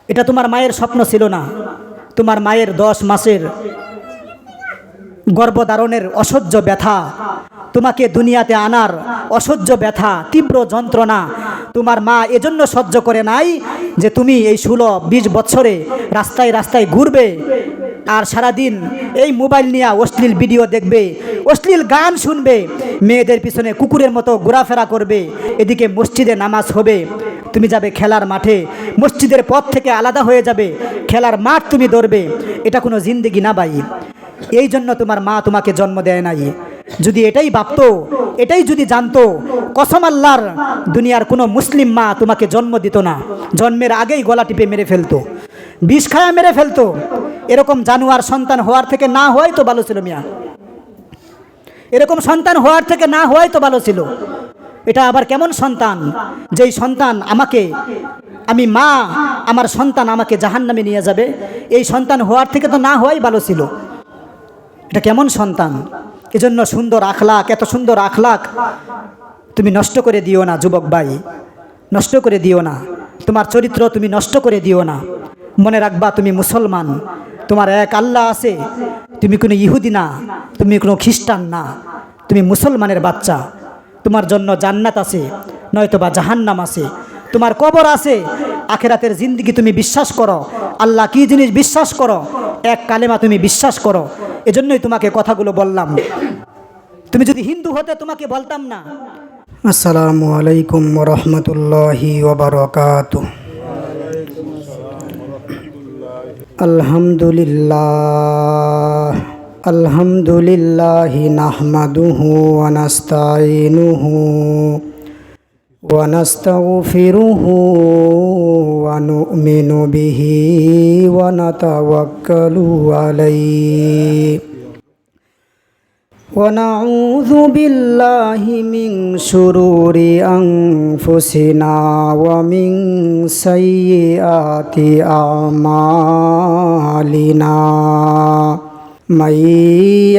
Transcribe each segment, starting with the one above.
এটা তোমার মায়ের স্বপ্ন ছিল না। তোমার মায়ের 10 মাসের গর্ভধারণের অসহ্য ব্যথা, তোমাকে দুনিয়াতে আনার অসহ্য ব্যথা, তীব্র যন্ত্রণা তোমার মা এজন্য সহ্য করে নাই যে তুমি এই 16-20 বছরে রাস্তায় রাস্তায় ঘুরবে আর সারাদিন এই মোবাইল নিয়ে অশ্লীল ভিডিও দেখবে, অশ্লীল গান শুনবে, মেয়েদের পিছনে কুকুরের মতো ঘোরাফেরা করবে, এদিকে মসজিদে নামাজ হবে, তুমি যাবে খেলার মাঠে, মসজিদের পথ থেকে আলাদা হয়ে যাবে, খেলার মাঠ তুমি ধরবে। এটা কোনো জিন্দেগি না ভাই। এই জন্য তোমার মা তোমাকে জন্ম দেয় নাই। যদি এটাই ভাবতো, এটাই যদি জানতো, কসম আল্লাহর, দুনিয়ার কোনো মুসলিম মা তোমাকে জন্ম দিত না। জন্মের আগেই গলা টিপে মেরে ফেলতো, বিষ খায়া মেরে ফেলতো। এরকম জানোয়ার সন্তান হওয়ার থেকে না হওয়াই তো ভালো ছিল মিয়া। এরকম সন্তান হওয়ার থেকে না হওয়াই তো ভালো ছিল। এটা আবার কেমন সন্তান, যেই সন্তান আমি মা, আমার সন্তান আমাকে জাহান্নামে নিয়ে যাবে? এই সন্তান হওয়ার থেকে তো না হওয়াই ভালো ছিল। এটা কেমন সন্তান? এজন্য সুন্দর আখলাক, এত সুন্দর আখলাক তুমি নষ্ট করে দিও না যুবক ভাই, নষ্ট করে দিও না। তোমার চরিত্র তুমি নষ্ট করে দিও না। মনে রাখবা তুমি মুসলমান, তোমার এক আল্লাহ আছে, তুমি কোনো ইহুদি না, তুমি কোনো খ্রিস্টান না, তুমি মুসলমানের বাচ্চা। তোমার জন্য জান্নাত আছে, নয়তোবা জাহান্নাম আছে, তোমার কবর আছে, আখেরাতের জিন্দেগি তুমি বিশ্বাস করো, আল্লাহ কি জিনিস বিশ্বাস করো, এক কালেমা তুমি বিশ্বাস করো। এজন্যই তোমাকে কথাগুলো বললাম। তুমি যদি হিন্দু হতে তোমাকে বলতাম না। আসসালামু আলাইকুম ওয়া রাহমাতুল্লাহি ওয়া বারাকাতুহু। আলহামদুলিল্লাহি নাহমাদুহু ওয়া নাস্তাঈনুহু ওয়া নাস্তাগফিরুহু ওয়া নু'মিনু বিহি ওয়া নাতাওয়াক্কালু আলাইহি ونعوذ بالله من شرور أنفسنا ومن سيئات أعمالنا من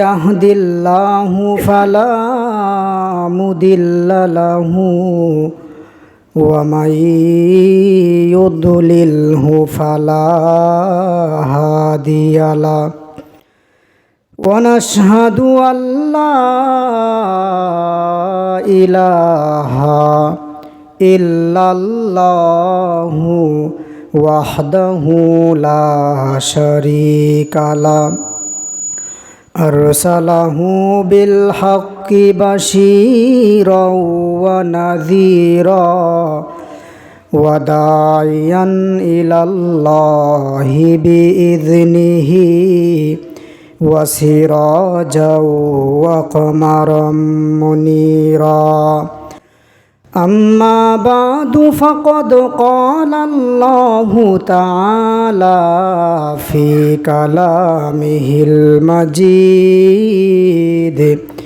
يهد الله فلا مضل له ومن يضلله فلا هادي له ونشهد أن لا إله إلا الله وحده لا شريك له أرسله بالحق بشيرا ونذيرا وداعيا إلى الله بإذنه وسراجا وقمرا منيرا أما بعد فقد قال الله تعالى في كلامه المجيد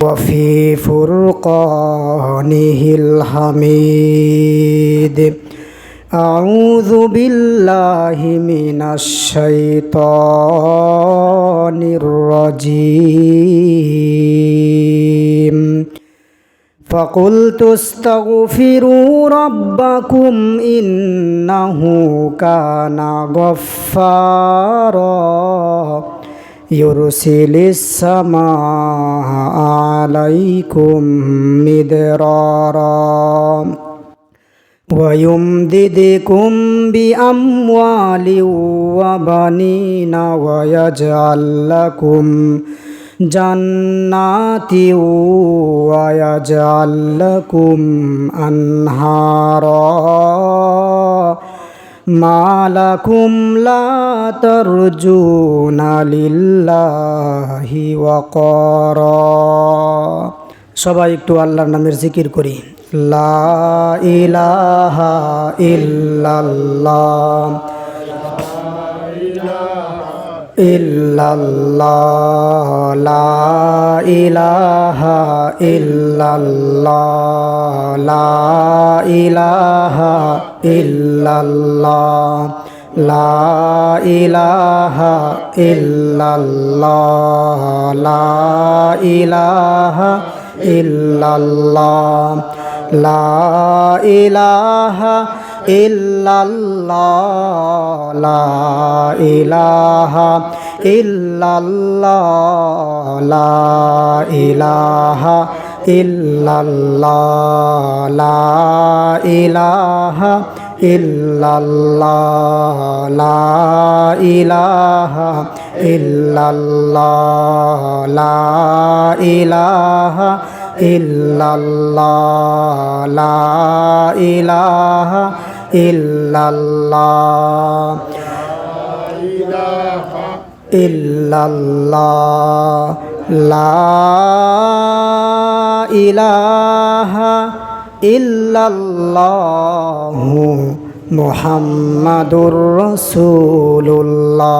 وفي فرقانه الحميد أعوذ بالله من الشيطان الرجيم فقلت استغفروا ربكم إنه كان غفارا يرسل السماء عليكم مدرارا ويمددكم بأموال وبنين ويجعل لكم جنات ويجعل لكم أنهارا ما لكم لا ترجون لله وقارا সবাই একটু আল্লাহর নামের জিকির করি। লা ইলাহা ইল্লাল্লাহ ইল্লাল্লাহ লা ইলাহা ইল্লাল্লাহ লা ইলাহা ইল্লাল্লাহ লা ইলাহা ইল্লাল্লাহ লা ইলাহা ইল্লাল্লাহ লা ইলাহা ইল্লাল্লাহ লা ইলাহা ইল্লাল্লাহ লা ইলাহা ইল্লাল্লাহ লা ইলাহা ইল্লাল্লাহ লা ইলাহা ইল্লাল্লাহ লা ইলাহা ইল্লাল্লাহ লা ইলাহা ইল্লাল্লাহ ইল্লাল্লাহ লা ইলাহা ইল্লাল্লাহু মুহাম্মাদুর রাসূলুল্লাহ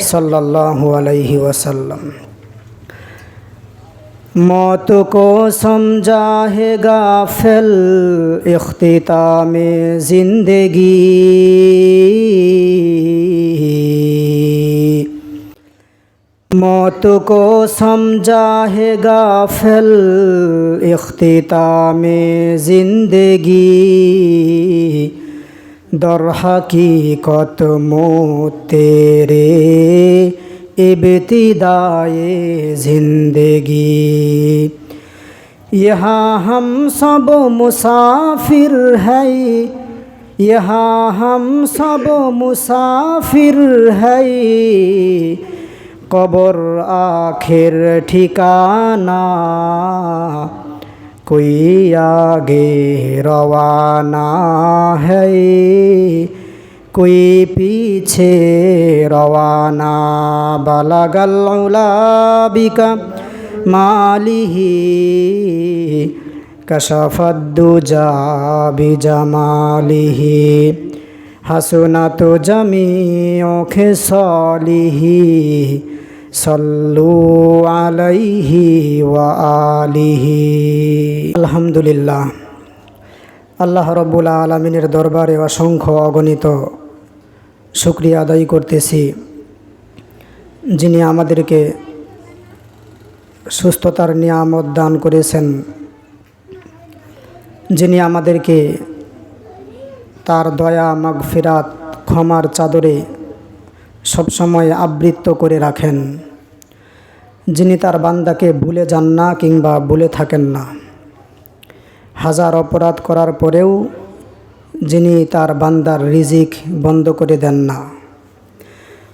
सल्लल्लाहु अलैहि वसल्लम। मौत को समझा है गाफिल इख्तितामे जिंदगी, मौत को समझा है गाफिल इख्तितामे जिंदगी, दर हकीकत मौत तेरे इब्तिदाए जिंदगी। यहाँ हम सब मुसाफिर है, यहाँ हम सब मुसाफिर है, कब्र आखिर ठिकाना, कोई आगे रवाना है, कोई पीछे रवाना। बलगल उला बिका मालिही कशफद्दुजा बिजमालिही, हसनत जमीओ खिसालिही, सल्लू अलैहि व आलिहि। আলহামদুলিল্লাহ, আল্লাহ রব্বুল আলামিনের দরবারে অসংখ্য অগণিত শুকরিয়া আদায় করতেছি, যিনি আমাদেরকে সুস্থতার নিয়ামত দান করেছেন, যিনি আমাদেরকে তার দয়া মাগফিরাত ক্ষমার চাদরে সবসময় আবৃত করে রাখেন, যিনি তার বান্দাকে ভুলে যান না কিংবা ভুলে থাকেন না। হাজার অপরাধ করার পরেও যিনি তার বান্দার রিজিক বন্ধ করে দেন না,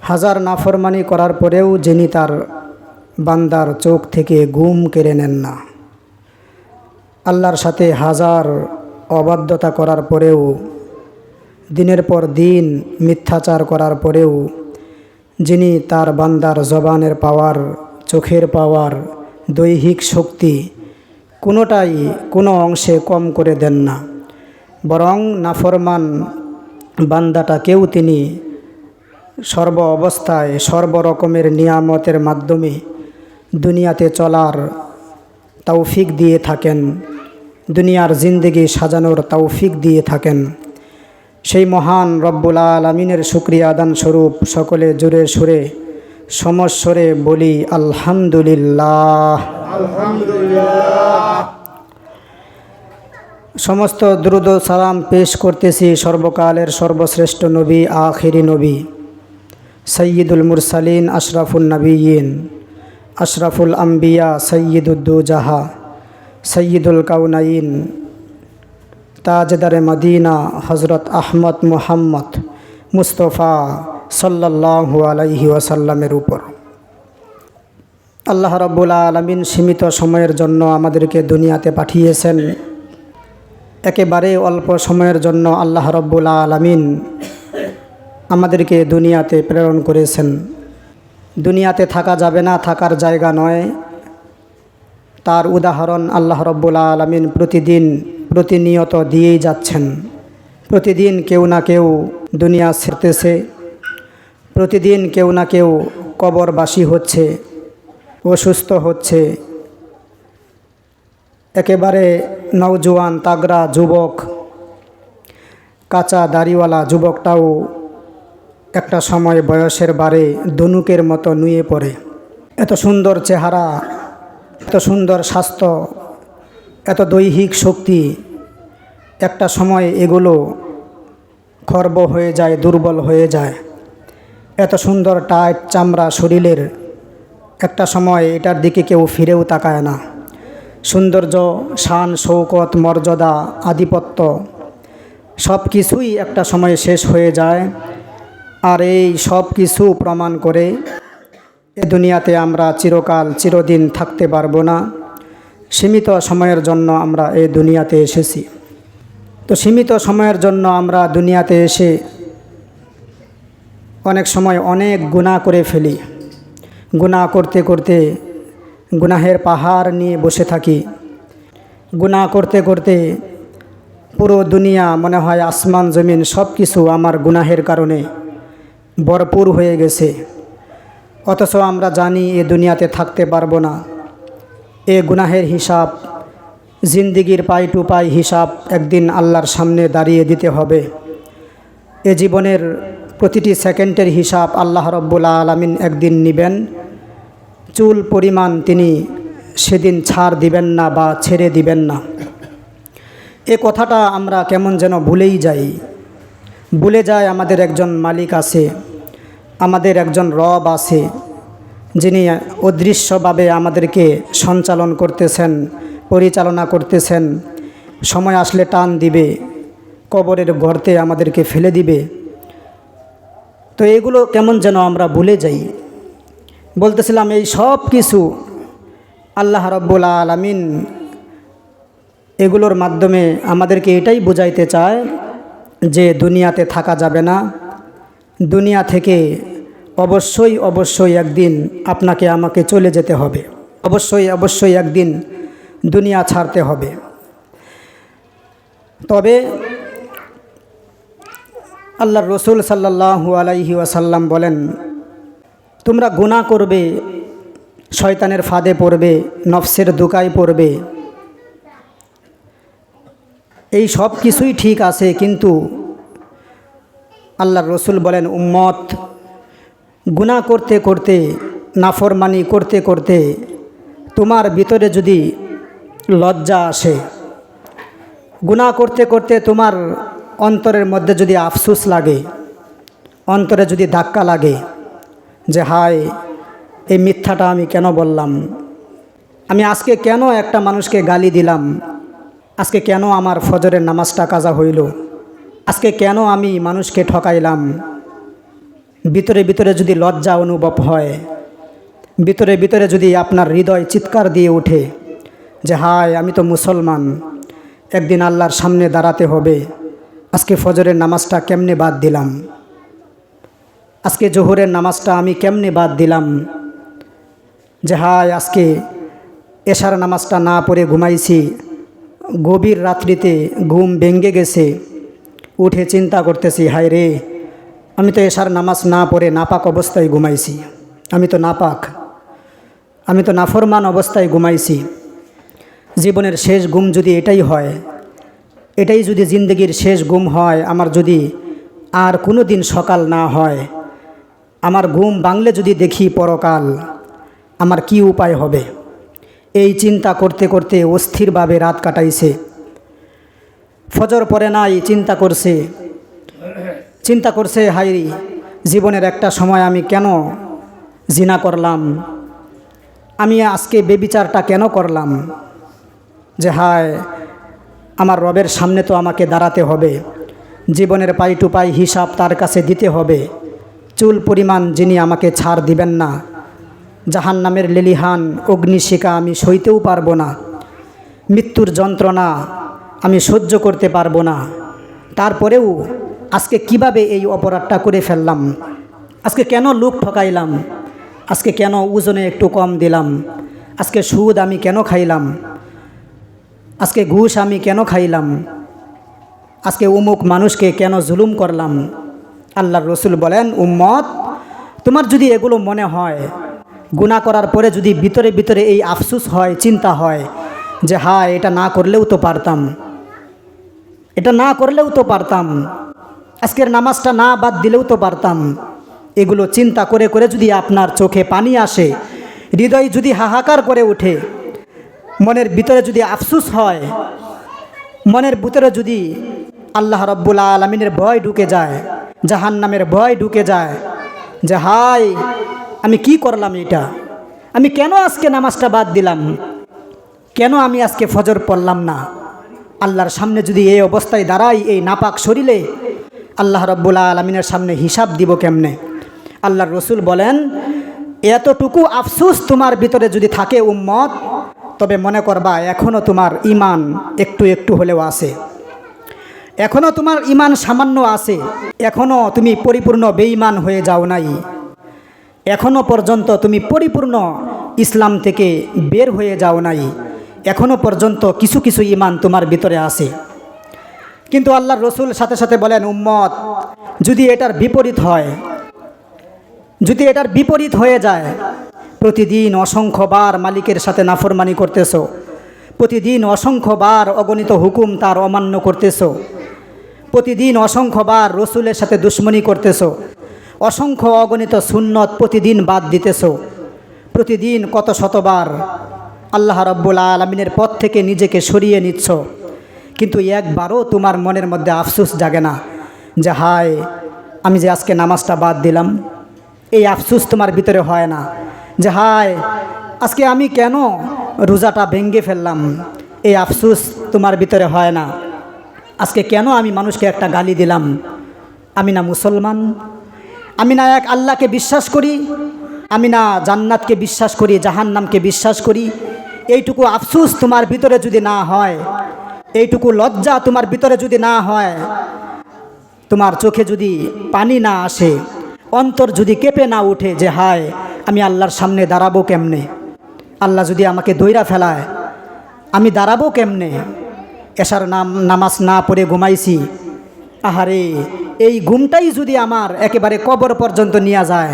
হাজার নাফরমানি করার পরেও যিনি তার বান্দার চোখ থেকে ঘুম কেড়ে নেন না, আল্লাহর সাথে হাজার অবাধ্যতা করার পরেও, দিনের পর দিন মিথ্যাচার করার পরেও যিনি তার বান্দার জবানের পাওয়ার, চোখের পাওয়ার, দৈহিক শক্তি কোনোটাই কোনো অংশে কম করে দেন না, বরং নাফরমান বান্দাটাকেও তিনি সর্ব অবস্থায় সর্বরকমের নিয়ামতের মাধ্যমে দুনিয়াতে চলার তৌফিক দিয়ে থাকেন, দুনিয়ার জিন্দেগি সাজানোর তৌফিক দিয়ে থাকেন। সেই মহান রব্বুল আলামিনের শুকরিয়া আদান স্বরূপ সকলে জোরে সুরে সমস্বরে বলি আলহামদুলিল্লাহ। সমস্ত দুরূদ ও সালাম পেশ করতেছি সর্বকালের সর্বশ্রেষ্ঠ নবী, আখিরি নবী, সৈয়দুল মুরসালিন, আশরাফুল নবিয়িন, আশরাফুল আম্বিয়া, সৈয়দুদ্দুজাহা, সৈয়দুল কাউনাইন, তাজদারে মদিনা, হজরত আহমদ মুহাম্মদ মুস্তফা সাল্লাল্লাহু আলাইহি ওয়াসাল্লামের উপর। আল্লাহ রাব্বুল আলামিন সীমিত সময়ের জন্য আমাদেরকে দুনিয়াতে পাঠিয়েছেন। একেবারে অল্প সময়ের জন্য আল্লাহ রাব্বুল আলামিন আমাদেরকে দুনিয়াতে প্রেরণ করেছেন। দুনিয়াতে থাকা যাবে না, থাকার জায়গা নয়, তার উদাহরণ আল্লাহ রাব্বুল আলামিন প্রতিনিয়ত দিয়েই যাচ্ছেন। প্রতিদিন কেউ না কেউ দুনিয়া ছেড়তেছে, প্রতিদিন কেউ না কেউ কবরবাসী হচ্ছে, অসুস্থ হচ্ছে। একেবারে নওজোয়ান তাগড়া যুবক, কাঁচা দাড়িওয়ালা যুবকটাও একটা সময় বয়সের বারে ধনুকের মতো নুয়ে পড়ে। এত সুন্দর চেহারা, এত সুন্দর স্বাস্থ্য, এত দৈহিক শক্তি, একটা সময় এগুলো খর্ব হয়ে যায়, দুর্বল হয়ে যায়। এত সুন্দর টাইট চামড়া শরীরের, একটা সময় এটার দিকে কেউ ফিরেও তাকায় না। সৌন্দর্য, শান, শৌকত, মর্যাদা, আধিপত্য সব কিছুই একটা সময় শেষ হয়ে যায়। আর এই সব কিছু প্রমাণ করে এ দুনিয়াতে আমরা চিরকাল চিরদিন থাকতে পারবো না। সীমিত সময়ের জন্য আমরা এই দুনিয়াতে এসেছি। তো সীমিত সময়ের জন্য আমরা দুনিয়াতে এসে অনেক সময় অনেক গুনাহ করে ফেলি। গুনাহ করতে করতে গুনাহের পাহাড় নিয়ে বসে থাকি। গুনাহ করতে করতে পুরো দুনিয়া মনে হয় আসমান জমিন সব কিছু আমার গুনাহের কারণে ভরপুর হয়ে গেছে। অথচ আমরা জানি এ দুনিয়াতে থাকতে পারবো না। এ গুনাহের হিসাব, জিন্দিগির পাই টু পাই হিসাব একদিন আল্লাহর সামনে দাঁড়িয়ে দিতে হবে। এ জীবনের প্রতিটি সেকেন্ডের হিসাব আল্লাহ রব্বুল আলামিন একদিন নেবেন। চুল পরিমাণ তিনি সেদিন ছাড় দিবেন না বা ছেড়ে দিবেন না। এ কথাটা আমরা কেমন যেন ভুলেই যাই। ভুলে যায় আমাদের একজন মালিক আছে, আমাদের একজন রব আছে, যিনি অদৃশ্যভাবে আমাদেরকে সঞ্চালন করতেছেন, পরিচালনা করতেছেন। সময় আসলে টান দিবে, কবরের গর্তে আমাদেরকে ফেলে দিবে। তো এগুলো কেমন যেন আমরা ভুলে যাই। বলতেছিলাম এই সব কিছু আল্লাহ রাব্বুল আলামিন এগুলোর মাধ্যমে আমাদেরকে এটাই বুঝাইতে চায় যে দুনিয়াতে থাকা যাবে না। দুনিয়া থেকে অবশ্যই অবশ্যই একদিন আপনাকে আমাকে চলে যেতে হবে। অবশ্যই অবশ্যই একদিন দুনিয়া ছাড়তে হবে। তবে আল্লাহর রসুল সাল্লাল্লাহু আলাইহি ওয়াসাল্লাম বলেন, তোমরা গুনাহ করবে, শয়তানের ফাঁদে পড়বে, নফসের ধোঁকায় পড়বে, এই সব কিছুই ঠিক আছে, কিন্তু আল্লাহর রসুল বলেন উম্মত গুনাহ করতে করতে, নাফরমানি করতে করতে তোমার ভিতরে যদি লজ্জা আসে, গুনাহ করতে করতে তোমার অন্তরের মধ্যে যদি আফসোস লাগে, অন্তরে যদি ধাক্কা লাগে যে হায় এই মিথ্যাটা আমি কেন বললাম, আমি আজকে কেন একটা মানুষকে গালি দিলাম, আজকে কেন আমার ফজরের নামাজটা কাজা হইল, আজকে কেন আমি মানুষকে ঠকাইলাম, ভিতরে ভিতরে যদি লজ্জা অনুভব হয়, ভিতরে ভিতরে যদি আপনার হৃদয় চিৎকার দিয়ে ওঠে যে হায় আমি তো মুসলমান, একদিন আল্লাহর সামনে দাঁড়াতে হবে, আজকে ফজরের নামাজটা কেমনে বাদ দিলাম, আজকে জোহরের নামাজটা আমি কেমনে বাদ দিলাম, যে হায় আজকে এশার নামাজটা না পড়ে ঘুমাইছি, গভীর রাত্রিতে ঘুম ভেঙে গেছে, উঠে চিন্তা করতেছি হায় রে আমি তো এশার নামাজ না পড়ে নাপাক অবস্থায় ঘুমাইছি, আমি তো নাপাক, আমি তো নাফরমান অবস্থায় ঘুমাইছি। জীবনের শেষ ঘুম যদি এটাই হয়, এটাই যদি জিন্দগির শেষ ঘুম হয়, আমার যদি আর কোনো দিন সকাল না হয়, আমার ঘুম ভাঙলে যদি দেখি পরকাল, আমার কি উপায় হবে। এই চিন্তা করতে করতে অস্থিরভাবে রাত কাটাইছে। ফজর পরে নাই, চিন্তা করছে হাই জীবনের একটা সময় আমি কেন জিনা করলাম, আমি আজকে বেবিচারটা কেন করলাম, যে হায় আমার রবের সামনে তো আমাকে দাঁড়াতে হবে, জীবনের পাই টু পাই হিসাব তার কাছে দিতে হবে। চুল পরিমাণ যিনি আমাকে ছাড় দিবেন না, জাহান্নামের লেলিহান অগ্নিশিখা আমি সইতেও পারবো না, মৃত্যুর যন্ত্রণা আমি সহ্য করতে পারবো না। তারপরেও আজকে কিভাবে এই অপরাধটা করে ফেললাম, আজকে কেন লোক ঠকাইলাম, আজকে কেন ওজনে একটু কম দিলাম, আজকে সুদ আমি কেন খাইলাম, আজকে ঘুষ আমি কেন খাইলাম, আজকে অমুক মানুষকে কেন জুলুম করলাম। আল্লাহর রসুল বলেন উম্মত তোমার যদি এগুলো মনে হয়, গুনাহ করার পরে যদি ভিতরে ভিতরে এই আফসোস হয়, চিন্তা হয় যে হায় এটা না করলেও তো পারতাম, এটা না করলেও তো পারতাম, আজকের নামাজটা না বাদ দিলেও তো পারতাম, এগুলো চিন্তা করে করে যদি আপনার চোখে পানি আসে, হৃদয় যদি হাহাকার করে ওঠে, মনের ভিতরে যদি আফসোস হয়, মনের ভিতরে যদি আল্লাহ রব্বুল আলামিনের ভয় ঢুকে যায়, জাহান্নামের ভয় ঢুকে যায় যে হায় আমি কি করলাম, এটা আমি কেন আজকে নামাজটা বাদ দিলাম, কেন আমি আজকে ফজর পড়লাম না। আল্লাহর সামনে যদি এই অবস্থায় দাঁড়াই, এই নাপাক শরীরে, আল্লাহ রব্বুল আলামিনের সামনে হিসাব দিব কেমনে। আল্লাহর রসুল বলেন, এতটুকু আফসোস তোমার ভিতরে যদি থাকে উম্মত, তবে মনে করবা এখনও তোমার ঈমান একটু একটু হলেও আছে, এখনও তোমার ঈমান সামান্য আছে, এখনও তুমি পরিপূর্ণ বেঈমান হয়ে যাও নাই, এখনও পর্যন্ত তুমি পরিপূর্ণ ইসলাম থেকে বের হয়ে যাও নাই, এখনও পর্যন্ত কিছু কিছু ঈমান তোমার ভিতরে আছে। কিন্তু আল্লাহর রসুল সাথে সাথে বলেন, উম্মত যদি এটার বিপরীত হয়, যদি এটার বিপরীত হয়ে যায়, প্রতিদিন অসংখ্যবার মালিকের সাথে নাফরমানি করতেছো, প্রতিদিন অসংখ্যবার অগণিত হুকুম তার অমান্য করতেছো, প্রতিদিন অসংখ্যবার রসুলের সাথে দুশ্মনী করতেছো, অসংখ্য অগণিত সুন্নত প্রতিদিন বাদ দিতেছো, প্রতিদিন কত শতবার আল্লাহ রব্বুল আলামিনের পথ থেকে নিজেকে সরিয়ে নিচ্ছ, কিন্তু একবারও তোমার মনের মধ্যে আফসোস জাগে না যে হায় আমি যে আজকে নামাজটা বাদ দিলাম। এই আফসোস তোমার ভিতরে হয় না যে হায় আজকে আমি কেন রোজাটা ভেঙ্গে ফেললাম। এই আফসোস তোমার ভিতরে হয় না আজকে কেন আমি মানুষকে একটা গালি দিলাম। আমি না মুসলমান, আমি না এক আল্লাহকে বিশ্বাস করি, আমি না জান্নাতকে বিশ্বাস করি, জাহান্নামকে বিশ্বাস করি। এইটুকু আফসোস তোমার ভিতরে যদি না হয়, এইটুকু লজ্জা তোমার ভিতরে যদি না হয়, তোমার চোখে যদি পানি না আসে, অন্তর যদি কেঁপে না উঠে যে হায় আমি আল্লাহর সামনে দাঁড়াবো কেমনে, আল্লাহ যদি আমাকে দইরা ফেলায় আমি দাঁড়াবো কেমনে, এশার নামাজ না পড়ে ঘুমাইছি, আহারে এই ঘুমটাই যদি আমার একেবারে কবর পর্যন্ত নিয়ে যায়,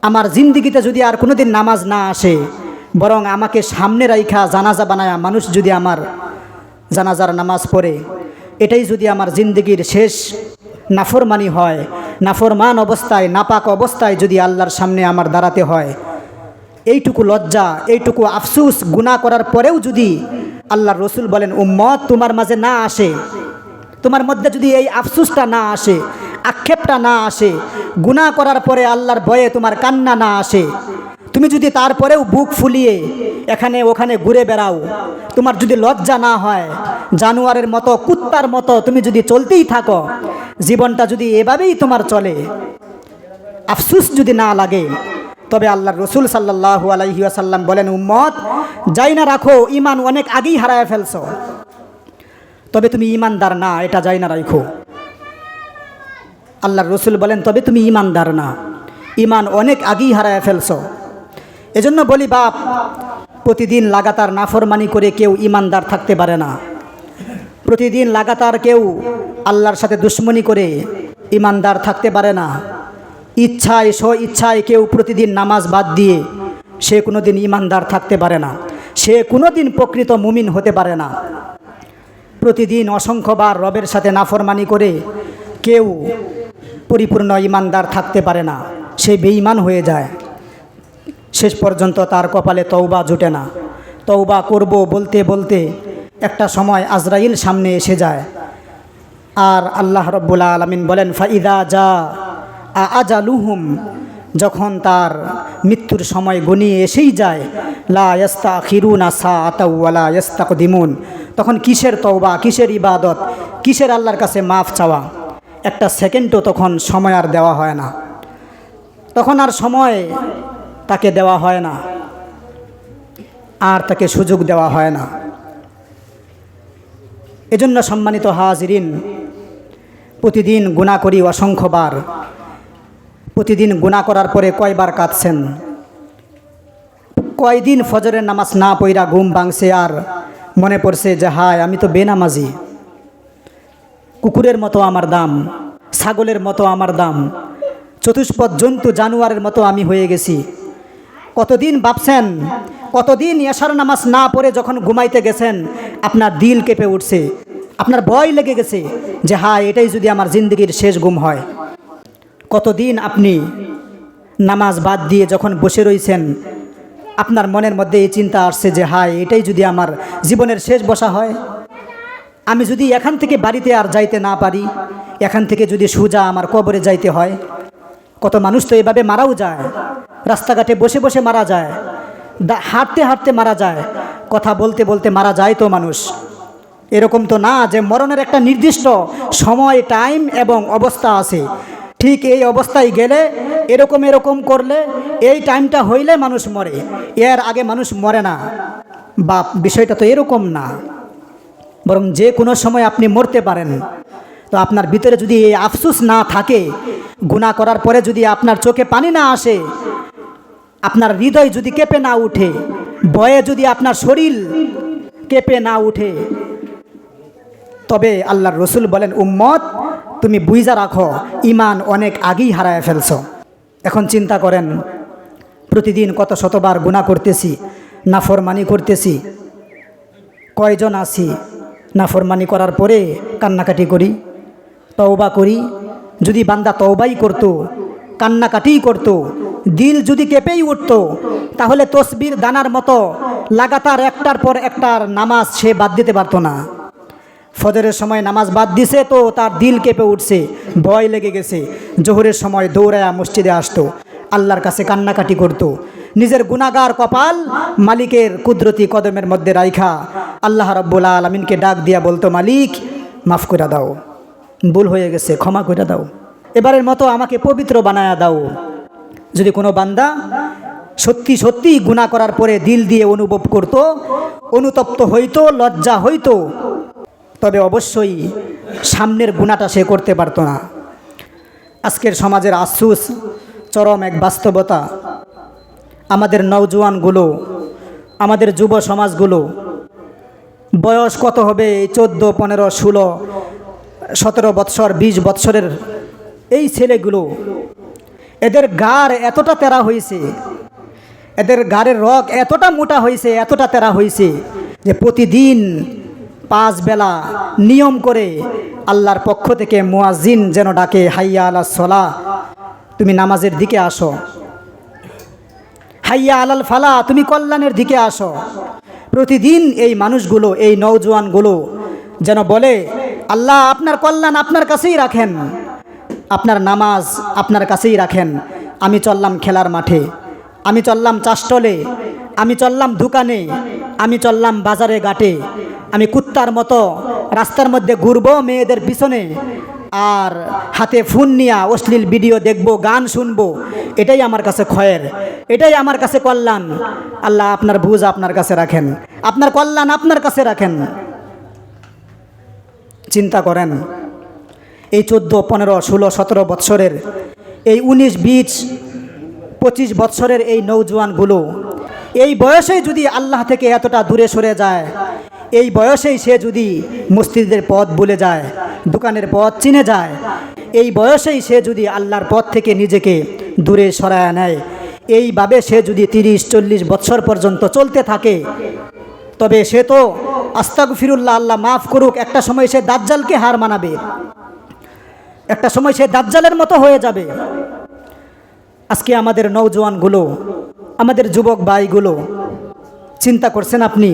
আমার জিন্দিগিতে যদি আর কোনোদিন নামাজ না আসে, বরং আমাকে সামনে রাইখা জানাজা বানায়া মানুষ যদি আমার জানাজার নামাজ পড়ে, এটাই যদি আমার জিন্দিগির শেষ নাফরমানি হয়, নাফরমান অবস্থায় নাপাক অবস্থায় যদি আল্লাহর সামনে আমার দাঁড়াতে হয়, এইটুকু লজ্জা এইটুকু আফসুস গুনাহ করার পরেও যদি আল্লাহর রসুল বলেন উম্মত তোমার মাঝে না আসে, তোমার মধ্যে যদি এই আফসুসটা না আসে, আক্ষেপটা না আসে, গুনাহ করার পরে আল্লাহর ভয়ে তোমার কান্না না আসে, তুমি যদি তারপরেও বুক ফুলিয়ে এখানে ওখানে ঘুরে বেড়াও, তোমার যদি লজ্জা না হয়, জানোয়ারের মতো কুত্তার মতো তুমি যদি চলতেই থাকো, জীবনটা যদি এভাবেই তোমার চলে, আফসুস যদি না লাগে, তবে আল্লাহর রসুল সাল্লাল্লাহু আলাইহি ওয়াসাল্লাম বলেন উম্মত যাই না রাখো, ঈমান অনেক আগেই হারায় ফেলছো, তবে তুমি ঈমানদার না, এটা যাই না রাখো। আল্লাহর রসুল বলেন তবে তুমি ঈমানদার না, ঈমান অনেক আগেই হারায় ফেলছো। এজন্য বলি বাপ, প্রতিদিন লাগাতার নাফরমানি করে কেউ ঈমানদার থাকতে পারে না, প্রতিদিন লাগাতার কেউ আল্লাহর সাথে দুশ্মনী করে ঈমানদার থাকতে পারে না। ইচ্ছায় স্ব ইচ্ছায় কেউ প্রতিদিন নামাজ বাদ দিয়ে সে কোনোদিন ঈমানদার থাকতে পারে না, সে কোনোদিন প্রকৃত মুমিন হতে পারে না। প্রতিদিন অসংখ্যবার রবের সাথে নাফরমানি করে কেউ পরিপূর্ণ ঈমানদার থাকতে পারে না, সে বেঈমান হয়ে যায়। শেষ পর্যন্ত তার কপালে তওবা জুটে না। তওবা করব বলতে বলতে একটা সময় আজরাইল সামনে এসে যায়, আর আল্লাহ রব্বুল আলামিন বলেন ফাইদা যা আজালুহুম, যখন তার মৃত্যুর সময় গনিয়ে এসেই যায়, লা ইস্তাখিরুনা সাআতাও ওয়ালা ইস্তাকদিমুন, তখন কিসের তওবা, কিসের ইবাদত, কিসের আল্লাহর কাছে মাফ চাওয়া, একটা সেকেন্ডও তখন সময় আর দেওয়া হয় না, তখন আর সময় তাকে দেওয়া হয় না, আর তাকে সুযোগ দেওয়া হয় না। এজন্য সম্মানিত হাজিরিন, প্রতিদিন গুনাহ করি অসংখ্যবার, প্রতিদিন গুনাহ করার পরে কয়বার কাঁদছেন, কয়দিন ফজরের নামাজ না পইরা ঘুম ভাঙছে আর মনে পড়ছে যে হায় আমি তো বেনামাজি, কুকুরের মতো আমার দাম, ছাগলের মতো আমার দাম, চতুষ্পদ জন্তু জানোয়ারের মতো আমি হয়ে গেছি। কতদিন ভাবছেন, কতদিন এশার নামাজ না পড়ে যখন ঘুমাইতে গেছেন আপনার দিল কেঁপে উঠছে, আপনার ভয় লেগে গেছে যে হায় এটাই যদি আমার জিন্দগির শেষ ঘুম হয়। কতদিন আপনি নামাজ বাদ দিয়ে যখন বসে রয়েছেন আপনার মনের মধ্যে এই চিন্তা আসছে যে হায় এটাই যদি আমার জীবনের শেষ বসা হয়, আমি যদি এখান থেকে বাড়িতে আর যাইতে না পারি, এখান থেকে যদি সোজা আমার কবরে যাইতে হয়, কত মানুষ তো এভাবে মারাও যায়, রাস্তাঘাটে বসে বসে মারা যায়, হাঁটতে হাঁটতে মারা যায়, কথা বলতে বলতে মারা যায় তো মানুষ। এরকম তো না যে মরণের একটা নির্দিষ্ট সময়, টাইম এবং অবস্থা আছে, ঠিক এই অবস্থায় গেলে এরকম এরকম করলে এই টাইমটা হইলে মানুষ মরে, এর আগে মানুষ মরে না। বা বিষয়টা তো এরকম না, বরং যে কোনো সময় আপনি মরতে পারেন। তো আপনার ভিতরে যদি এই আফসোস না থাকে, গুনাহ করার পরে যদি আপনার চোখে পানি না আসে, আপনার হৃদয় যদি কেঁপে না উঠে, ভয়ে যদি আপনার শরীর কেঁপে না উঠে, তবে আল্লাহর রসুল বলেন, উম্মত তুমি বুঝা রাখো ঈমান অনেক আগেই হারায় ফেলছো। এখন চিন্তা করেন, প্রতিদিন কত শতবার গুনাহ করতেছি, নাফরমানি করতেছি, কয়জন আছি নাফরমানি করার পরে কান্নাকাটি করি, তওবা করি। যদি বান্দা তওবাই করতো, কান্নাকাটিই করতো, দিল যদি কেঁপেই উঠতো, তাহলে তসবির দানার মতো লাগাতার একটার পর একটার নামাজ সে বাদ দিতে পারতো না। ফজরের সময় নামাজ বাদ দিছে তো তার দিল কেঁপে উঠছে, ভয় লেগে গেছে, জোহরের সময় দৌড়ায়া মসজিদে আসতো, আল্লাহর কাছে কান্নাকাটি করতো, নিজের গুনাহগার কপাল মালিকের কুদরতি কদমের মধ্যে রাইখা আল্লাহ রাব্বুল আলামিনকে ডাক দিয়া বলতো, মালিক মাফ করে দাও, ভুল হয়ে গেছে, ক্ষমা করে দাও, এবারের মতো আমাকে পবিত্র বানায়া দাও। যদি কোনো বান্দা সত্যি সত্যি গুনাহ করার পরে দিল দিয়ে অনুভব করত, অনুতপ্ত হইতো, লজ্জা হইতো, তবে অবশ্যই সামনের গুনাহটা সে করতে পারতো না। আজকের সমাজের আফসোস, চরম এক বাস্তবতা, আমাদের নওজোয়ানগুলো, আমাদের যুব সমাজগুলো, বয়স কত হবে, 14, 15, 16, 17 বৎসর, 20 বৎসরের এই ছেলেগুলো, এদের গাড় এতটা তেরা হয়েছে, এদের গাড়ের রগ এতটা মোটা হয়েছে, এতটা তেরা হয়েছে যে প্রতিদিন 5 বেলা নিয়ম করে আল্লাহর পক্ষ থেকে মুয়াজ্জিন যেন ডাকে, হাইয়া আলাস সালাহ, তুমি নামাজের দিকে আসো, হাইয়া আলাল ফালাহ, তুমি কল্যাণের দিকে আসো। প্রতিদিন এই মানুষগুলো, এই নওজোয়ানগুলো যেন বলে, আল্লাহ আপনার কল্যাণ আপনার কাছেই রাখেন, আপনার নামাজ আপনার কাছেই রাখেন। আমি চললাম খেলার মাঠে, আমি চললাম চাষটলে, আমি চললাম দোকানে, আমি চললাম বাজারে ঘাটে, আমি কুত্তার মতো রাস্তার মধ্যে ঘুরবো মেয়েদের পিছনে, আর হাতে ফোন নিয়ে অশ্লীল ভিডিও দেখবো, গান শুনবো, এটাই আমার কাছে খয়ের, এটাই আমার কাছে কল্যাণ। আল্লাহ আপনার বুঝ আপনার কাছে রাখেন, আপনার কল্যাণ আপনার কাছে রাখেন। চিন্তা করেন, এই 14, 15, 16, 17 বৎসরের, এই 19, 20, 25 বৎসরের এই নওজোয়ানগুলো, এই বয়সেই যদি আল্লাহ থেকে এতটা দূরে সরে যায়, এই বয়সেই সে যদি মসজিদের পথ ভুলে যায়, দোকানের পথ চিনে যায়, এই বয়সেই সে যদি আল্লাহর পথ থেকে নিজেকে দূরে সরায় নেয়, এইভাবে সে যদি 30, 40 বৎসর পর্যন্ত চলতে থাকে, তবে সে তো আস্তাগফিরুল্লাহ, আল্লাহ মাফ করুক, একটা সময় সে দাজ্জালকে হার মানাবে, একটা সময় সে দাজ্জালের মতো হয়ে যাবে। আজকে আমাদের নওজোয়ানগুলো, আমাদের যুবক ভাইগুলো, চিন্তা করছেন আপনি,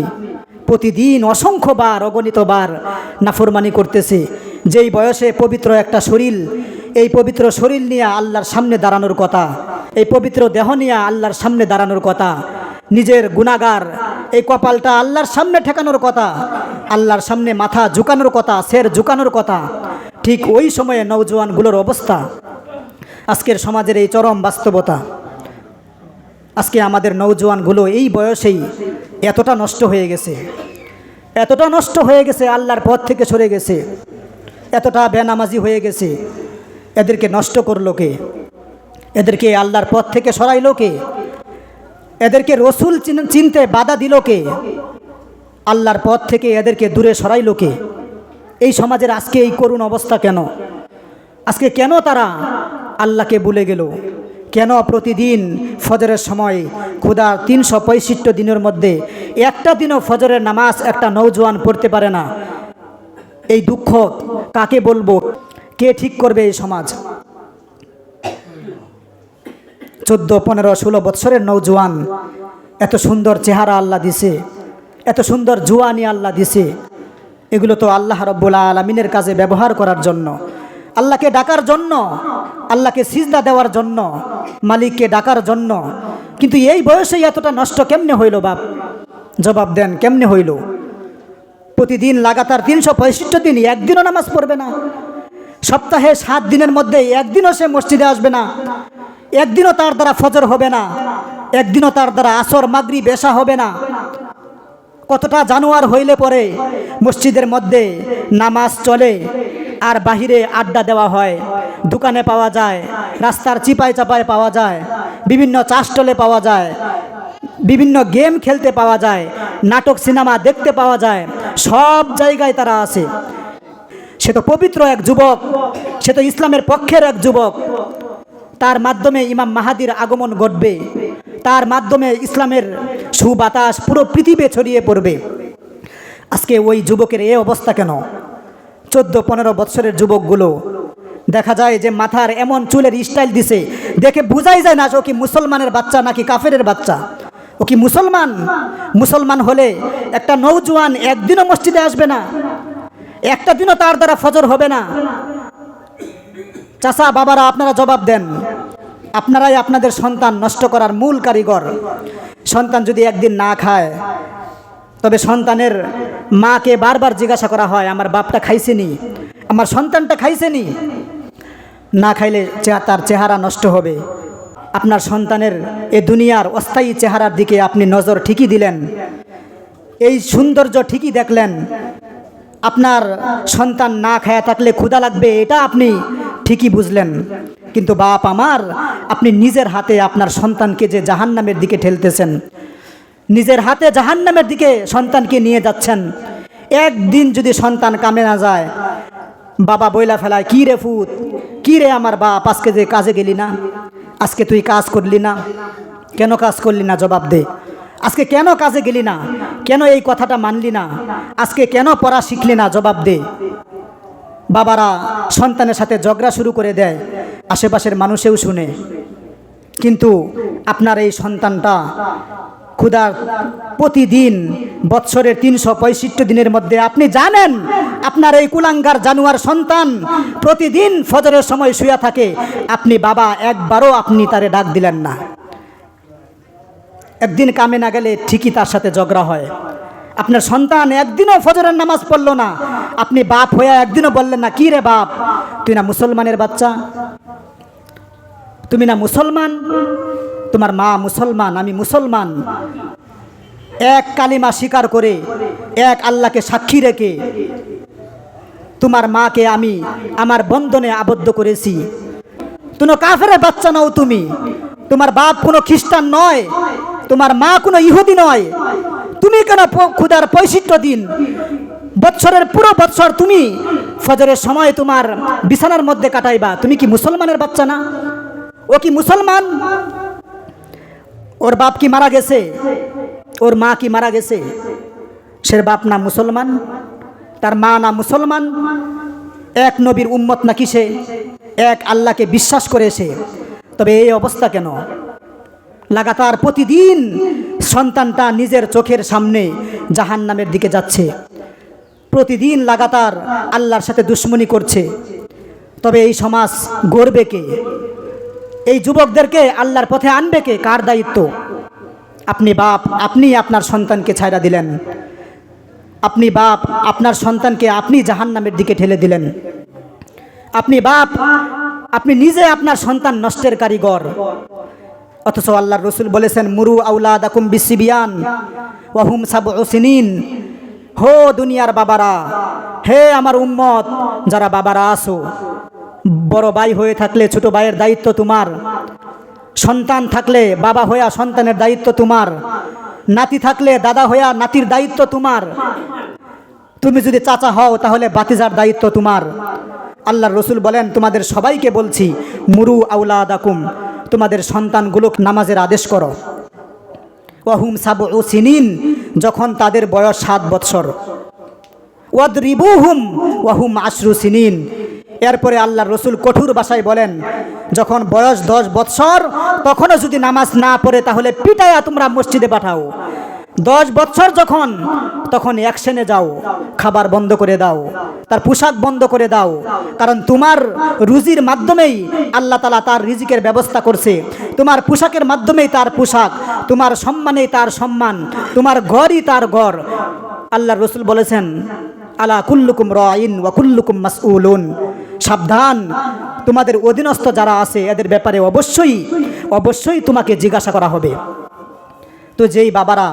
প্রতিদিন অসংখ্যবার, অগণিতবার নাফরমানি করতেছে, যেই বয়সে পবিত্র একটা শরীর, এই পবিত্র শরীর নিয়ে আল্লাহর সামনে দাঁড়ানোর কথা, এই পবিত্র দেহ নিয়ে আল্লাহর সামনে দাঁড়ানোর কথা, নিজের গুনাহগার এই কপালটা আল্লাহর সামনে ঠেকানোর কথা, আল্লাহর সামনে মাথা ঝুকানোর কথা, সের ঝুকানোর কথা, ঠিক ওই সময়ে নওজোয়ানগুলোর অবস্থা। আজকের সমাজের এই চরম বাস্তবতা, আজকে আমাদের নওজোয়ানগুলো এই বয়সেই এতটা নষ্ট হয়ে গেছে, এতটা নষ্ট হয়ে গেছে, আল্লাহর পথ থেকে সরে গেছে, এতটা বেনামাজি হয়ে গেছে। এদেরকে নষ্ট করলো কে? এদেরকে আল্লাহর পথ থেকে সরাইলো কে? এদেরকে রসুল চিনতে বাধা দিল কে? আল্লাহর পথ থেকে এদেরকে দূরে সরাইলো কে? এই সমাজের আজকে এই করুণ অবস্থা কেন? আজকে কেন তারা আল্লাহকে ভুলে গেল? কেন প্রতিদিন ফজরের সময় খোদার 365 দিনের মধ্যে একটা দিনও ফজরের নামাজ একটা নওজোয়ান পড়তে পারে না? এই দুঃখ কাকে বলবো? কে ঠিক করবে এই সমাজ? 14, 15, 16 বৎসরের নওজোয়ান, এত সুন্দর চেহারা আল্লাহ দিছে, এত সুন্দর জুয়ানি আল্লাহ দিছে, এগুলো তো আল্লাহ রব্বুল আলামিনের কাজে ব্যবহার করার জন্য, আল্লাহকে ডাকার জন্য, আল্লাহকে সিজদা দেওয়ার জন্য, মালিককে ডাকার জন্য। কিন্তু এই বয়সেই এতটা নষ্ট কেমনে হইল বাপ? জবাব দেন, কেমনে হইল? প্রতিদিন লাগাতার 365 দিন একদিনও নামাজ পড়বে না, সপ্তাহে 7 দিনের মধ্যে একদিনও সে মসজিদে আসবে না, একদিনও তার দ্বারা ফজর হবে না, একদিনও তার দ্বারা আসর মাগরিব এশা হবে না। কতটা জানোয়ার হইলে পরে মসজিদের মধ্যে নামাজ চলে আর বাহিরে আড্ডা দেওয়া হয়, দোকানে পাওয়া যায়, রাস্তার চিপায় চাপায় পাওয়া যায়, বিভিন্ন চাষটলে পাওয়া যায়, বিভিন্ন গেম খেলতে পাওয়া যায়, নাটক সিনেমা দেখতে পাওয়া যায়, সব জায়গায় তারা আছে। সে তো পবিত্র এক যুবক, সে তো ইসলামের পক্ষের এক যুবক। তার মাধ্যমে ইমাম মাহাদির আগমন ঘটবে, তার মাধ্যমে ইসলামের সুবাতাস পুরো পৃথিবী ছড়িয়ে পড়বে। আজকে ওই যুবকের এই অবস্থা কেন? 14-15 বৎসরের যুবকগুলো দেখা যায় যে মাথার এমন চুলের স্টাইল দিছে, দেখে বোঝাই যায় না ও কি মুসলমানের বাচ্চা নাকি কাফেরের বাচ্চা। ও কি মুসলমান? মুসলমান হলে একটা নৌজওয়ান একদিনও মসজিদে আসবে না, একটা দিনও তার দ্বারা ফজর হবে না। চাচা বাবারা, আপনারা জবাব দেন, আপনারাই আপনাদের সন্তান নষ্ট করার মূল কারিগর। সন্তান যদি একদিন না খায়, তবে সন্তানের মাকে বারবার জিজ্ঞাসা করা হয়, আমার বাপটা খাইছেনি, আমার সন্তানটা খাইছেনি? না খাইলে তার চেহারা নষ্ট হবে। আপনার সন্তানের এ দুনিয়ার অস্থায়ী চেহারার দিকে আপনি নজর ঠিকই দিলেন, এই সৌন্দর্য ঠিকই দেখলেন। আপনার সন্তান না খায়া থাকলে ক্ষুধা লাগবে, এটা আপনি ঠিকই বুঝলেন। কিন্তু বাপ আমার, আপনি নিজের হাতে আপনার সন্তানকে যে জাহান্নামের দিকে ঠেলতেছেন, নিজের হাতে জাহান্নামের দিকে সন্তানকে নিয়ে যাচ্ছেন। একদিন যদি সন্তান কামে না যায়, বাবা বইলা ফেলায়, কি রে ফুত, কি রে আমার বাপ, আজকে যে কাজে গেলি না, আজকে তুই কাজ করলি না, কেন কাজ করলি না? জবাব দে। আজকে কেন কাজে গেলি না? কেন এই কথাটা মানলি না? আজকে কেন পড়া শিখলি না? জবাব দে। বাবারা সন্তানের সাথে ঝগড়া শুরু করে দেয়, আশেপাশের মানুষেও শুনে। কিন্তু আপনার এই সন্তানটা ক্ষুধার প্রতিদিন বৎসরের 365 দিনের মধ্যে আপনি জানেন আপনার এই কুলাঙ্গার জানুয়ার সন্তান প্রতিদিন ফজরের সময় শুয়ে থাকে, আপনি বাবা একবারও আপনি তারে ডাক দিলেন না। একদিন কামে না গেলে ঠিকই তার সাথে ঝগড়া হয়। আপনার সন্তান একদিনও ফজরের নামাজ পড়লো না, আপনি বাপ হয়ে একদিনও বললেন না, কি রে বাপ, তুই না মুসলমানের বাচ্চা, তুমি না মুসলমান, তোমার মা মুসলমান, আমি মুসলমান। এক কালিমা স্বীকার করে, এক আল্লাহকে সাক্ষী রেখে তোমার মাকে আমি আমার বন্ধনে আবদ্ধ করেছি। কোনো কাফেরের বাচ্চা নাও তুমি, তোমার বাপ কোনো খ্রিস্টান নয়, তোমার মা কোনো ইহুদি নয়। তুমি কেন ক্ষুধার 65 দিন বৎসরের পুরো বৎসর তুমি ফজরের সময় তোমার বিছানার মধ্যে কাটাইবা? তুমি কি মুসলমানের বাচ্চা না? ও কি মুসলমান? ওর বাপ কি মারা গেছে? ওর মা কি মারা গেছে? সে বাপ না মুসলমান, তার মা না মুসলমান, এক নবীর উম্মত নাকি সে, এক আল্লাহকে বিশ্বাস করে সে। তবে এই অবস্থা কেন? লাগাতার প্রতিদিন সন্তানটা নিজের চোখের সামনে জাহান্নামের দিকে যাচ্ছে, প্রতিদিন লাগাতার আল্লাহর সাথে দুশ্মনী করছে। তবে এই সমাজ গড়বে কে? এই যুবকদেরকে আল্লাহর পথে আনবে কে? কার দায়িত্ব? আপনি বাপ, আপনি আপনার সন্তানকে ছাইড়া দিলেন। আপনি বাপ, আপনার সন্তানকে আপনি জাহান্নামের দিকে ঠেলে দিলেন। আপনি বাপ, আপনি নিজে আপনার সন্তান নষ্টের কারিগর। অথচ আল্লাহর রসুল বলেছেন, মুরু আউলাদাকুম বিসিবিয়ান ওয়া হুম সাবউ সিনিন। হো দুনিয়ার বাবারা, হে আমার উম্মত যারা বাবারা আসো, বড় ভাই হয়ে থাকলে ছোট ভাইয়ের দায়িত্ব তোমার, সন্তান থাকলে বাবা হইয়া সন্তানের দায়িত্ব তোমার, নাতি থাকলে দাদা হইয়া নাতির দায়িত্ব তোমার, তুমি যদি চাচা হও তাহলে বাতিজার দায়িত্ব তোমার। আল্লাহর রসুল বলেন, তোমাদের সবাইকে বলছি, মুরু আউলাদাকুম, তোমাদের সন্তানগুলো নামাজের আদেশ করো। ওয়াহুম সাবউ সিনিন, যখন তাদের বয়স 7 বৎসর। ওয়াদরিবুহুম ওয়াহুম 10 সিনিন। এরপরে আল্লাহর রসুল কঠোর ভাষায় বলেন, যখন বয়স 10 বৎসর তখনও যদি নামাজ না পড়ে তাহলে পিটায়া তোমরা মসজিদে পাঠাও। 10 বছর যখন, তখন অ্যাকশনে যাও, খাবার বন্ধ করে দাও, তার পোশাক বন্ধ করে দাও। কারণ তোমার রুজির মাধ্যমেই আল্লাহ তাআলা তার রিজিকের ব্যবস্থা করছে, তোমার পোশাকের মাধ্যমেই তার পোশাক, তোমার সম্মানেই তার সম্মান, তোমার ঘরই তার ঘর। আল্লাহর রাসূল বলেছেন, আলা কুল্লুকুম রাইন ওয়া কুল্লুকুম মাসউলুন, সাবধান, তোমাদের অধীনস্থ যারা আছে এদের ব্যাপারে অবশ্যই তোমাকে জিজ্ঞাসা করা হবে। তো যেই বাবারা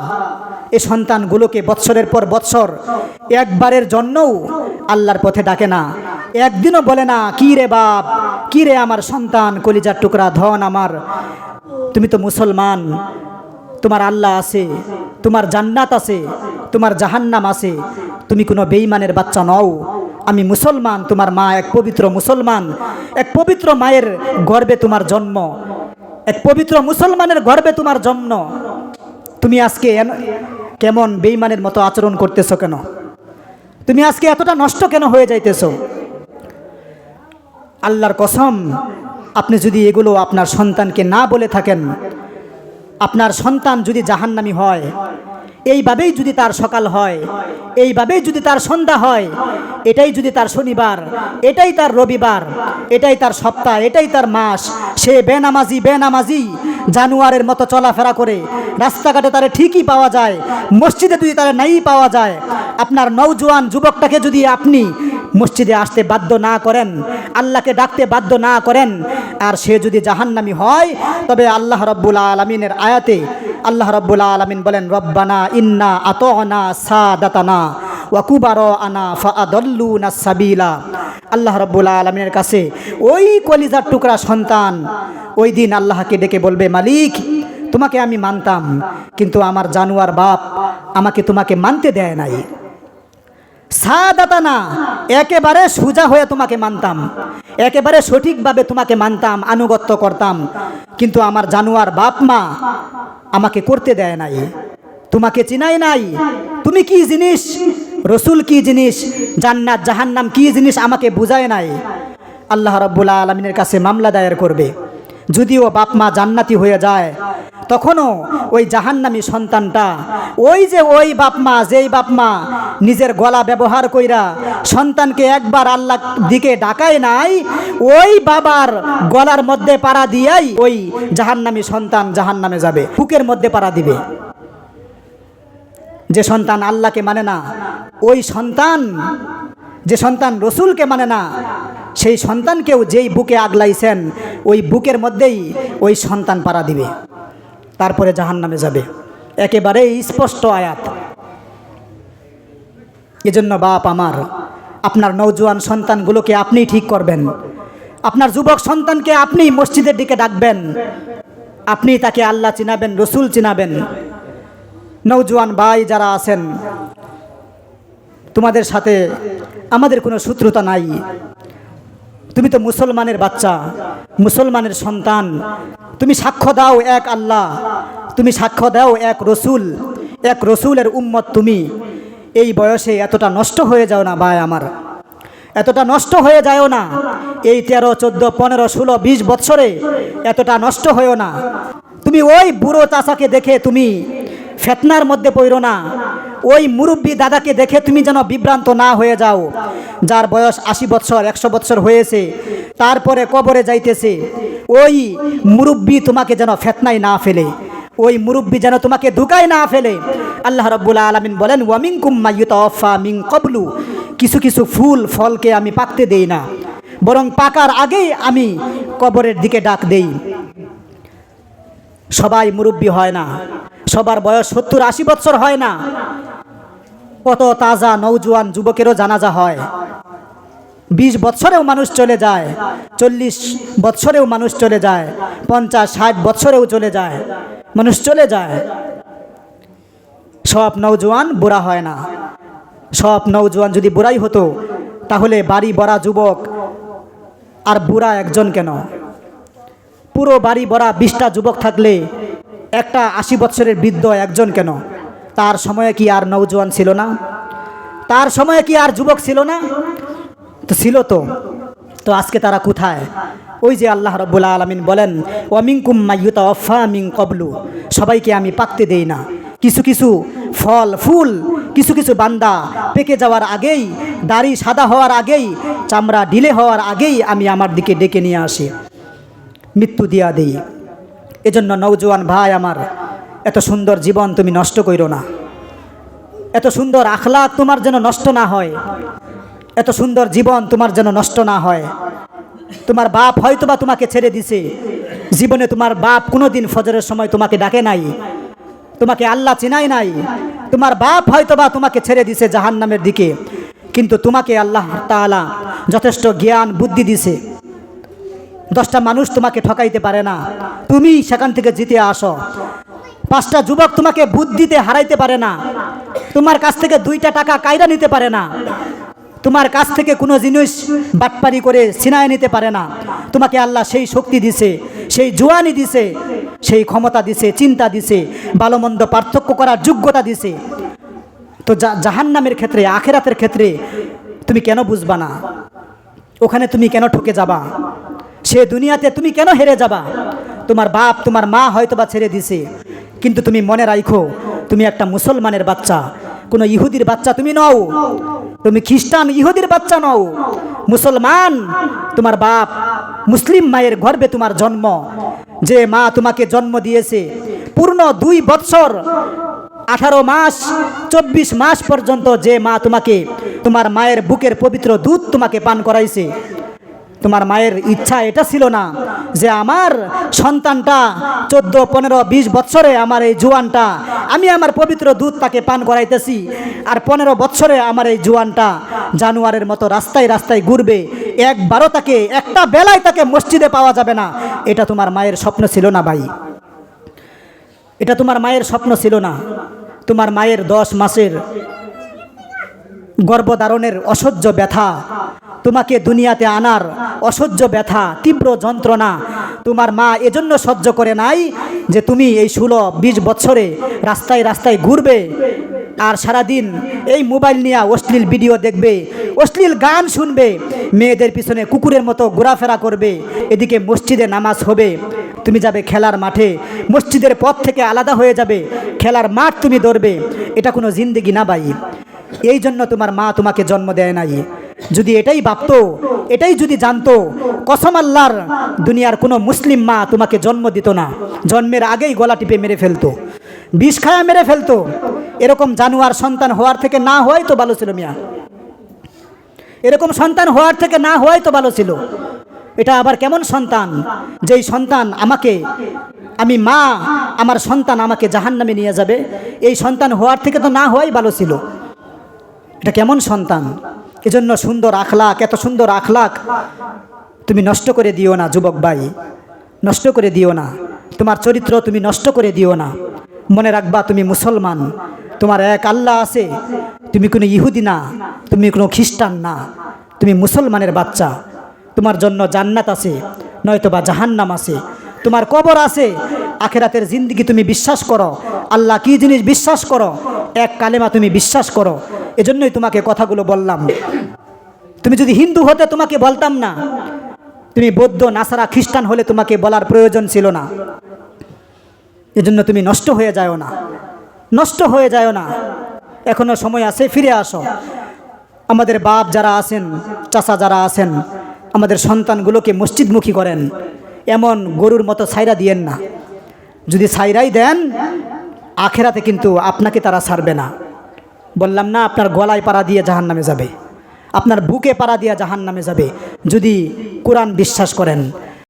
এই সন্তানগুলোকে বৎসরের পর বৎসর একবারের জন্যও আল্লাহর পথে ডাকে না, একদিনও বলে না কি রে বাপ, কি রে আমার সন্তান, কলিজার টুকরা ধন আমার, তুমি তো মুসলমান, তোমার আল্লাহ আছে, তোমার জান্নাত আছে, তোমার জাহান্নাম আছে, তুমি কোনো বেঈমানের বাচ্চা নও, আমি মুসলমান, তোমার মা এক পবিত্র মুসলমান, এক পবিত্র মায়ের গর্ভে তোমার জন্ম, এক পবিত্র মুসলমানের গর্ভে তোমার জন্ম, তুমি আজকে কেমন বেঈমানের মতো আচরণ করতেছো কেন? তুমি আজকে এতটা নষ্ট কেন হয়ে যাইতেছো? আল্লাহর কসম, আপনি যদি এগুলো আপনার সন্তানকে না বলে থাকেন, আপনার সন্তান যদি জাহান্নামী হয়, এইভাবেই যদি তার সকাল হয়, এইভাবেই যদি তার সন্ধ্যা হয়, এটাই যদি তার শনিবার, এটাই তার রবিবার, এটাই তার সপ্তাহ, এটাই তার মাস, সে বেনামাজি জানোয়ারের মতো চলাফেরা করে, রাস্তাঘাটে তারে ঠিকই পাওয়া যায়, মসজিদে যদি তারে নাই পাওয়া যায়, আপনার নওজোয়ান যুবকটাকে যদি আপনি মসজিদে আসতে বাধ্য না করেন, আল্লাহকে ডাকতে বাধ্য না করেন, আর সে যদি জাহান্নামী হয়, তবে আল্লাহ রাব্বুল আলামিনের আয়াতে আল্লাহ রাব্বুল আলামিন বলেন, রব্বানা ইন্না আতা'না সাদাতানা ওয়া কুবারানা ফাআদাল্লুনা সাবিলা। আল্লাহ রাব্বুল আলামিনের কাছে ওই কলিজার টুকরা সন্তান ওই দিন আল্লাহকে ডেকে বলবে, মালিক, তোমাকে আমি মানতাম, কিন্তু আমার জানোয়ার বাপ আমাকে তোমাকে মানতে দেয় নাই। সাদাতানা, একেবারে সোজা হয়ে তোমাকে মানতাম, একেবারে সঠিকভাবে তোমাকে মানতাম, আনুগত্য করতাম, কিন্তু আমার জানোয়ার বাপ মা আমাকে করতে দেয় নাই, তোমাকে চিনাই নাই, তুমি কি জিনিস, রসুল কি জিনিস, জান্নাত জাহান্নাম কি জিনিস আমাকে বুঝায় নাই। আল্লাহ রাব্বুল আলামিনের কাছে মামলা দায়ের করবে। যদিও বাপ মা জান্নাতি হয়ে যায়, তখনও ওই জাহান্নামী সন্তানটা, ওই বাপ মা, যেই বাপ মা নিজের গলা ব্যবহার কইরা সন্তানকে একবার আল্লাহ দিকে ডাকায় নাই, ওই বাবার গলার মধ্যে পাড়া দিয়াই ওই জাহান্নামী সন্তান জাহান্নামে যাবে, বুকের মধ্যে পাড়া দিবে। যে সন্তান আল্লাহকে মানে না, ওই সন্তান, যে সন্তান রসুলকে মানে না, সেই সন্তানকেও যেই বুকে আগলাইছেন, ওই বুকের মধ্যেই ওই সন্তান পাড়া দিবে, তারপরে জাহান্নামে যাবে। একেবারে স্পষ্ট আয়াত। এজন্য বাপ আমার, আপনার নওজোয়ান সন্তানগুলোকে আপনি ঠিক করবেন, আপনার যুবক সন্তানকে আপনি মসজিদের দিকে ডাকবেন, আপনি তাকে আল্লাহ চিনাবেন, রসুল চিনাবেন। নওজোয়ান ভাই যারা আছেন, তোমাদের সাথে আমাদের কোনো শত্রুতা নাই, তুমি তো মুসলমানের বাচ্চা, মুসলমানের সন্তান, তুমি সাক্ষ্য দাও এক আল্লাহ, তুমি সাক্ষ্য দাও এক রসুল, এক রসুলের উম্মত তুমি। এই বয়সে এতটা নষ্ট হয়ে যাও না ভাই আমার, এতটা নষ্ট হয়ে যাও না। এই 13, 14, 15, 16, 20 বছরে এতটা নষ্ট হয়েও না। তুমি ওই বুড়ো চাচাকে দেখে তুমি ফেতনার মধ্যে পড়ো না, ওই মুরব্বী দাদাকে দেখে তুমি যেন বিভ্রান্ত না হয়ে যাও, যার বয়স 80 বছর 100 বছর হয়েছে, তারপরে কবরে যাইতেছে। ওই মুরব্বী তোমাকে যেন ফেতনায় না ফেলে, ওই মুরব্বী যেন তোমাকে ধোঁকায় না ফেলে। আল্লাহ রাব্বুল আলামিন বলেন, ওয়া মিনকুম মাইয়ুতাওয়াফা মিন ক্বাবলু, কিছু কিছু ফুল ফলকে আমি পাকতে দেই না, বরং পাকার আগেই আমি কবরের দিকে ডাক দেই। সবাই মুরব্বী হয় না, সবার বয়স 70-80 বছর হয় না। কত তাজা নওজোয়ান যুবকেরও জানাজা হয়, 20 বছরেও মানুষ চলে যায়, 40 বছরেও মানুষ চলে যায়, 50-60 বছরেও চলে যায়, মানুষ চলে যায়। সব নওজোয়ান বুড়া হয় না। সব নওজোয়ান যদি বুড়াই হতো, তাহলে বাড়ি ভরা যুবক আর বুড়া একজন কেন? পুরো বাড়ি ভরা 20টা যুবক থাকলে একটা 80 বছরের বৃদ্ধ একজন কেন? তার সময়ে কি আর নওজোয়ান ছিল না? তার সময়ে কি আর যুবক ছিল না? তো ছিল তো আজকে তারা কোথায়? ওই যে আল্লাহ রাব্বুল আলামিন বলেন, ওয়া মিনকুম মাইয়ুতাওয়াফা মিন ক্বাবলু, সবাইকে আমি পাকতে দেই না, কিছু কিছু ফল ফুল কিছু কিছু বান্দা পেকে যাওয়ার আগেই, দাড়ি সাদা হওয়ার আগেই, চামড়া ঢিলে হওয়ার আগেই আমি আমার দিকে ডেকে নিয়ে আসি, মৃত্যু দিয়া দেই। এজন্য নওজোয়ান ভাই আমার, এত সুন্দর জীবন তুমি নষ্ট কইরো না। এত সুন্দর আখলাক তোমার যেন নষ্ট না হয়, এত সুন্দর জীবন তোমার যেন নষ্ট না হয়। তোমার বাপ হয়তোবা তোমাকে ছেড়ে দিছে, জীবনে তোমার বাপ কোনোদিন ফজরের সময় তোমাকে ডাকে নাই, তোমাকে আল্লাহ চিনাই নাই। তোমার বাপ হয়তোবা তোমাকে ছেড়ে দিছে জাহান্নামের দিকে, কিন্তু তোমাকে আল্লাহ তাআলা যথেষ্ট জ্ঞান বুদ্ধি দিছে। 10টা মানুষ তোমাকে ঠকাইতে পারে না, তুমি সেখান থেকে জিতে আসো। 5টা যুবক তোমাকে বুদ্ধিতে হারাইতে পারে না, তোমার কাছ থেকে 2টা টাকা কায়রা নিতে পারে না, তোমার কাছ থেকে কোনো জিনিস বাটপারি করে ছিনায় নিতে পারে না। তোমাকে আল্লাহ সেই শক্তি দিছে, সেই জোয়ানি দিছে, সেই ক্ষমতা দিছে, চিন্তা দিছে, ভালো মন্দ পার্থক্য করার যোগ্যতা দিছে। তো জাহান্নামের ক্ষেত্রে, আখেরাতের ক্ষেত্রে তুমি কেন বুঝবা না? ওখানে তুমি কেন ঠকে যাবা? সে দুনিয়াতে তুমি কেন হেরে যাবা? তোমার বাপ তোমার মা হয়তোবা ছেড়ে দিছে, কিন্তু তুমি মনে রাখো তুমি একটা মুসলমানের বাচ্চা, কোনো ইহুদির বাচ্চা তুমি নও, তুমি খ্রিস্টান ইহুদির বাচ্চা নও, মুসলমান। তোমার বাপ মুসলিম মায়ের গর্ভে তোমার জন্ম, যে মা তোমাকে জন্ম দিয়েছে পূর্ণ 2 বৎসর 18 মাস 24 মাস পর্যন্ত, যে মা তোমাকে তোমার মায়ের বুকের পবিত্র দুধ তোমাকে পান করাইছে। তোমার মায়ের ইচ্ছা এটা ছিল না যে আমার সন্তানটা 14, 15, 20 বৎসরে আমার এই জোয়ানটা, আমি আমার পবিত্র দুধ তাকে পান করাইতেছি, আর 15 বৎসরে আমার এই জোয়ানটা জানোয়ারের মতো রাস্তায় রাস্তায় ঘুরবে, একবারও তাকে একটা বেলায় তাকে মসজিদে পাওয়া যাবে না। এটা তোমার মায়ের স্বপ্ন ছিল না ভাই, এটা তোমার মায়ের স্বপ্ন ছিল না। তোমার মায়ের 10 মাসের গর্ভধারণের অসহ্য ব্যথা, তোমাকে দুনিয়াতে আনার অসহ্য ব্যথা, তীব্র যন্ত্রণা তোমার মা এজন্য সহ্য করে নাই যে তুমি এই 16-20 বছরে রাস্তায় রাস্তায় ঘুরবে আর সারাদিন এই মোবাইল নিয়ে অশ্লীল ভিডিও দেখবে, অশ্লীল গান শুনবে, মেয়েদের পিছনে কুকুরের মতো ঘোরাফেরা করবে, এদিকে মসজিদে নামাজ হবে, তুমি যাবে খেলার মাঠে, মসজিদের পথ থেকে আলাদা হয়ে যাবে, খেলার মাঠ তুমি ধরবে। এটা কোনো জিন্দেগি না ভাই। এই জন্য তোমার মা তোমাকে জন্ম দেয় নাই। যদি এটাই ভাবতো, এটাই যদি জানতো, কসম আল্লাহর, দুনিয়ার কোনো মুসলিম মা তোমাকে জন্ম দিত না, জন্মের আগেই গলা টিপে মেরে ফেলতো, বিষ খায়া মেরে ফেলতো। এরকম জানোয়ার সন্তান হওয়ার থেকে না হওয়াই তো ভালো ছিল মিয়া, এরকম সন্তান হওয়ার থেকে না হওয়াই তো ভালো ছিল। এটা আবার কেমন সন্তান, যেই সন্তান আমাকে, আমি মা, আমার সন্তান আমাকে জাহান্নামে নিয়ে যাবে? এই সন্তান হওয়ার থেকে তো না হওয়াই ভালো ছিল। এটা কেমন সন্তান? এজন্য সুন্দর আখলাক, এত সুন্দর আখলাক তুমি নষ্ট করে দিও না যুবক ভাই, নষ্ট করে দিও না। তোমার চরিত্র তুমি নষ্ট করে দিও না। মনে রাখবা তুমি মুসলমান, তোমার এক আল্লাহ আছে, তুমি কোনো ইহুদি না, তুমি কোনো খ্রিস্টান না, তুমি মুসলমানের বাচ্চা। তোমার জন্য জান্নাত আছে, নয়তোবা জাহান্নাম আছে, তোমার কবর আছে, আখেরাতের জিন্দেগি তুমি বিশ্বাস করো, আল্লাহ কি জিনিস বিশ্বাস করো, এক কালেমা তুমি বিশ্বাস করো। এজন্যই তোমাকে কথাগুলো বললাম। তুমি যদি হিন্দু হতে তোমাকে বলতাম না, তুমি বৌদ্ধ, নাসারা, খ্রিস্টান হলে তোমাকে বলার প্রয়োজন ছিল না। এজন্য তুমি নষ্ট হয়ে যাও না, নষ্ট হয়ে যাও না, এখনো সময় আছে, ফিরে আসো। আমাদের বাপ যারা আছেন, চাচা যারা আছেন, আমাদের সন্তানগুলোকে মসজিদমুখী করেন, এমন গরুর মতো ছাইরা দিয়েন না। যদি ছাইরাই দেন, আখেরাতে কিন্তু আপনাকে তারা ছাড়বে না। বললাম না, আপনার গলায় পাড়া দিয়ে জাহান্নামে যাবে, আপনার বুকে পাড়া দিয়ে জাহান্নামে যাবে, যদি কোরআন বিশ্বাস করেন।